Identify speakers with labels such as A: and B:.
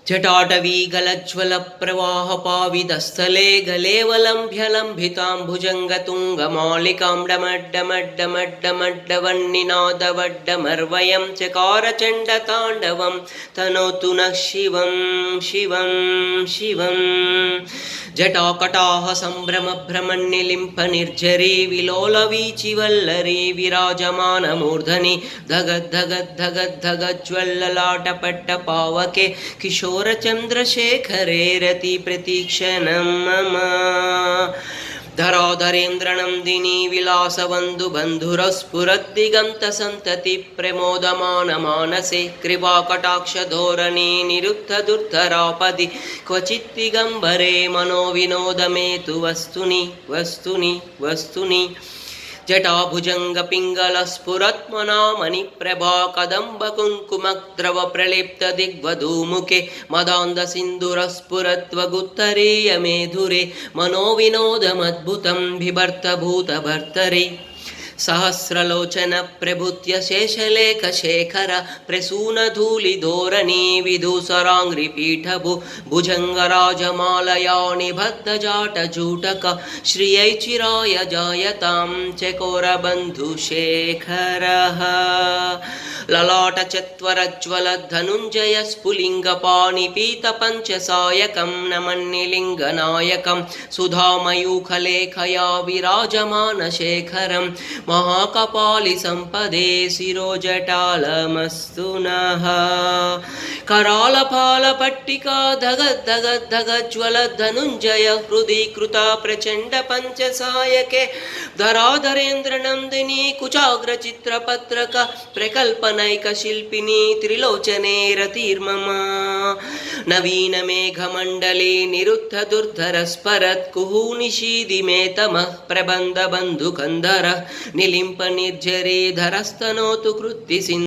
A: जटाटवी गलज्वल प्रवाह पाविदस्थले गलेवलम्भ्यलम्भिताम्भुजङ्गतुङ्गमालिकां डमड्डमड्डमड्डमड्डमड्डवन्निनादवड्डमर्वयं चकार चण्डताण्डवं तनोतु नः शिवं शिवं शिवं जटाकटाह सम्भ्रमभ्रमन्निलिम्फ निर्झरी विलोलवीचिवल्लरी विराजमानमूर्धनि धगद्धगद्धगद्धगज्ज्वल्ललाटपट्टपावके किशोरचन्द्रशेखरे रति प्रतीक्षणं मम धराधरेन्द्रनन्दिनी विलासबन्धुबन्धुरस्फुरद्दिगन्तसन्तति प्रमोदमानमानसे कृपाकटाक्षधोरणे निरुद्धदुर्धरापदि क्वचित् दिगम्बरे मनोविनोदमेतु वस्तुनि वस्तुनि वस्तुनि जटाभुजङ्गपिङ्गलस्फुरत्मनामणिप्रभा कदम्बकुङ्कुमद्रवप्रलिप्तदिग्वधूमुखे मदान्धसिन्दूरस्फुरत्वगुत्तरेयमेधुरे मनोविनोदमद्भुतं बिभर्तभूतभर्तरे सहस्रलोचन प्रभृत्य शेषलेखशेखर प्रसूनधूलिधोरणी विधूसराङ्घ्रिपीठभु भुजङ्गराजमालया निबद्धजाटजूटक श्रियै चिराय जायतां चकोरबन्धुशेखरः ललाटचत्वरज्वलधनुञ्जय स्फुलिङ्गपाणिपीतपञ्चसायकं नमन्निलिङ्गनायकं सुधामयूखलेखया विराजमानशेखरं महाकपालि सम्पदे शिरोजटालमस्तु नः करालपालपट्टिका धगद्धगद्धगज्ज्वलधनुञ्जय हृदि कृता प्रचण्डपञ्चसायके धराधरेन्द्रनन्दिनी कुचाग्रचित्रपत्रक प्रकल्पनैकशिल्पिनी त्रिलोचने रतिर्मम नवीनमेघमण्डले निरुद्धदुर्धरस्फरत्कुहूनिशीदिमे तमः प्रबन्धबन्धुकन्धरः निलिम्पनिर्झरे धरस्तनोतु कृत्तिसिन्धु